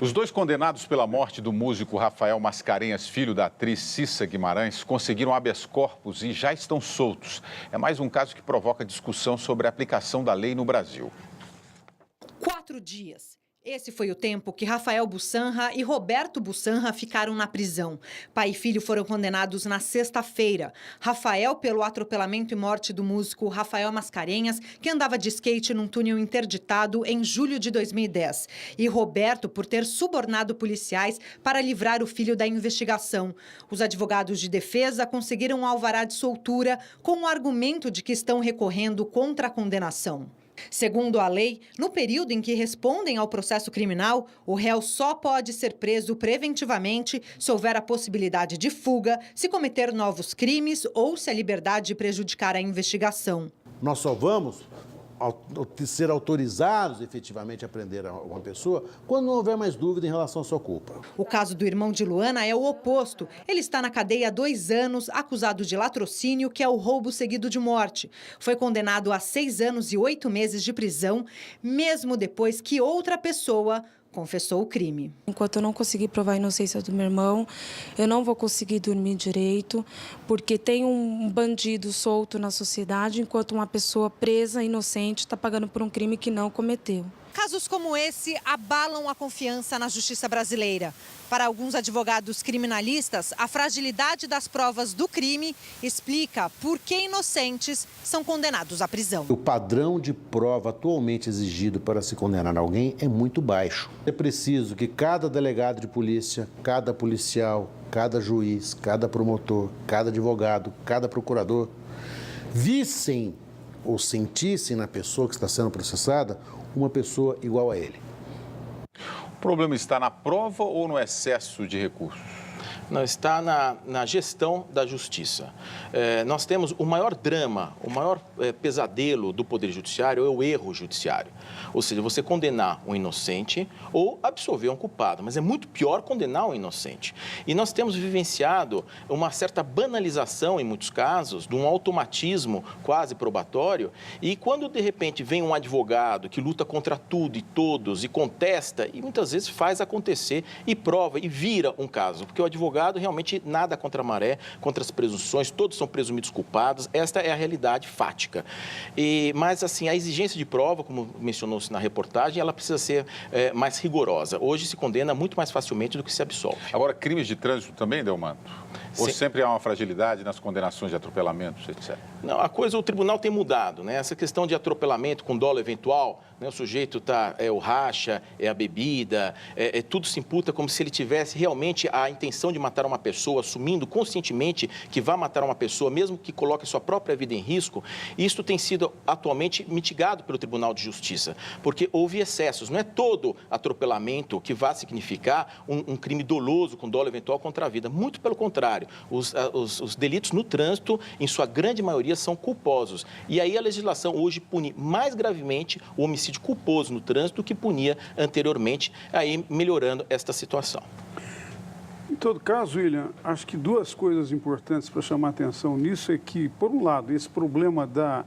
Os dois condenados pela morte do músico Rafael Mascarenhas, filho da atriz Cissa Guimarães, conseguiram habeas corpus e já estão soltos. É mais um caso que provoca discussão sobre a aplicação da lei no Brasil. 4 dias. Esse foi o tempo que Rafael Bussanra e Roberto Bussanra ficaram na prisão. Pai e filho foram condenados na sexta-feira. Rafael pelo atropelamento e morte do músico Rafael Mascarenhas, que andava de skate num túnel interditado em julho de 2010. E Roberto por ter subornado policiais para livrar o filho da investigação. Os advogados de defesa conseguiram um alvará de soltura com o argumento de que estão recorrendo contra a condenação. Segundo a lei, no período em que respondem ao processo criminal, o réu só pode ser preso preventivamente se houver a possibilidade de fuga, se cometer novos crimes ou se a liberdade prejudicar a investigação. Nós só vamos ser autorizados efetivamente a prender uma pessoa quando não houver mais dúvida em relação à sua culpa. O caso do irmão de Luana é o oposto. Ele está na cadeia há 2 anos, acusado de latrocínio, que é o roubo seguido de morte. Foi condenado a 6 anos e 8 meses de prisão, mesmo depois que outra pessoa confessou o crime. Enquanto eu não conseguir provar a inocência do meu irmão, eu não vou conseguir dormir direito, porque tem um bandido solto na sociedade, enquanto uma pessoa presa, inocente, está pagando por um crime que não cometeu. Casos como esse abalam a confiança na justiça brasileira. Para alguns advogados criminalistas, a fragilidade das provas do crime explica por que inocentes são condenados à prisão. O padrão de prova atualmente exigido para se condenar alguém é muito baixo. É preciso que cada delegado de polícia, cada policial, cada juiz, cada promotor, cada advogado, cada procurador vissem ou sentissem na pessoa que está sendo processada uma pessoa igual a ele. O problema está na prova ou no excesso de recursos? Não, está na gestão da justiça. Nós temos o maior drama, o maior pesadelo do Poder Judiciário é o erro judiciário. Ou seja, você condenar um inocente ou absolver um culpado, mas é muito pior condenar um inocente. E nós temos vivenciado uma certa banalização, em muitos casos, de um automatismo quase probatório, e quando, de repente, vem um advogado que luta contra tudo e todos e contesta, e muitas vezes faz acontecer e prova e vira um caso, porque o advogado realmente nada contra a maré, contra as presunções, todos são presumidos culpados, esta é a realidade fática. Mas, assim, a exigência de prova, como mencionou-se na reportagem, ela precisa ser mais rigorosa. Hoje se condena muito mais facilmente do que se absolve. Agora, crimes de trânsito também, Delmanto? Ou Sim. sempre há uma fragilidade nas condenações de atropelamentos, etc.? Não, o tribunal tem mudado, né? Essa questão de atropelamento com dolo eventual, né? O sujeito é o racha, é a bebida, tudo se imputa como se ele tivesse realmente a intenção de matar uma pessoa, assumindo conscientemente que vai matar uma pessoa, mesmo que coloque sua própria vida em risco. Isso tem sido atualmente mitigado pelo Tribunal de Justiça, porque houve excessos. Não é todo atropelamento que vai significar um crime doloso com dolo eventual contra a vida. Muito pelo contrário. Os delitos no trânsito, em sua grande maioria, são culposos. E aí a legislação hoje pune mais gravemente o homicídio culposo no trânsito do que punia anteriormente, aí melhorando esta situação. Em todo caso, William, acho que 2 coisas importantes para chamar a atenção nisso é que, por um lado, esse problema da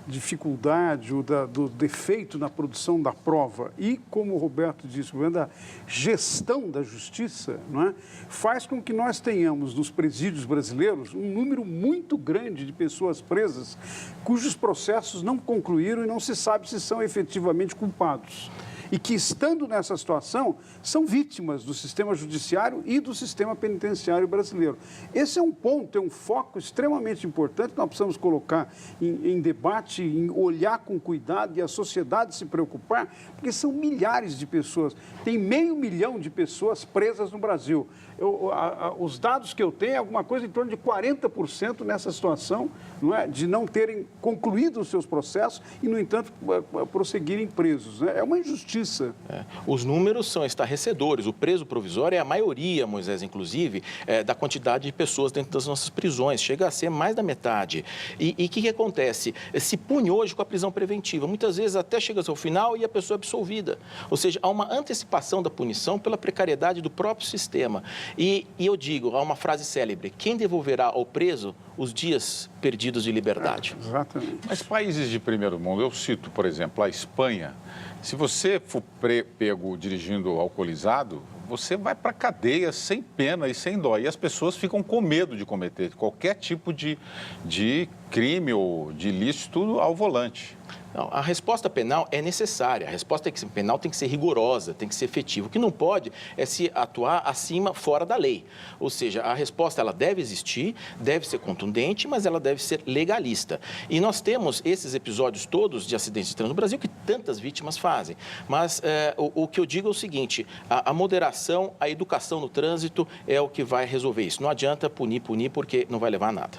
dificuldade ou do defeito na produção da prova e, como o Roberto disse, o problema da gestão da justiça, não é? Faz com que nós tenhamos nos presídios brasileiros um número muito grande de pessoas presas cujos processos não concluíram e não se sabe se são efetivamente culpados. E que, estando nessa situação, são vítimas do sistema judiciário e do sistema penitenciário brasileiro. Esse é um ponto, é um foco extremamente importante que nós precisamos colocar em debate, em olhar com cuidado e a sociedade se preocupar, porque são milhares de pessoas. Tem 500 mil de pessoas presas no Brasil. Os dados que eu tenho é alguma coisa em torno de 40% nessa situação, não é? De não terem concluído os seus processos e, no entanto, prosseguirem presos, né? É uma injustiça. Os números são estarrecedores. O preso provisório é a maioria, Moisés, inclusive, da quantidade de pessoas dentro das nossas prisões. Chega a ser mais da metade. E o que acontece? Se pune hoje com a prisão preventiva. Muitas vezes até chega ao final e a pessoa é absolvida. Ou seja, há uma antecipação da punição pela precariedade do próprio sistema. E eu digo, há uma frase célebre: quem devolverá ao preso os dias perdidos de liberdade. Exatamente. Mas países de primeiro mundo, eu cito, por exemplo, a Espanha, se você for pego dirigindo alcoolizado, você vai para a cadeia sem pena e sem dó. E as pessoas ficam com medo de cometer qualquer tipo de crime ou de ilícito ao volante. Não, a resposta penal é necessária. A resposta penal tem que ser rigorosa, tem que ser efetiva. O que não pode é se atuar acima, fora da lei. Ou seja, a resposta ela deve existir, deve ser contundente, mas ela deve ser legalista. E nós temos esses episódios todos de acidentes de trânsito no Brasil que tantas vítimas fazem. Mas o que eu digo é o seguinte, a moderação, a educação no trânsito é o que vai resolver isso. Não adianta punir, porque não vai levar a nada.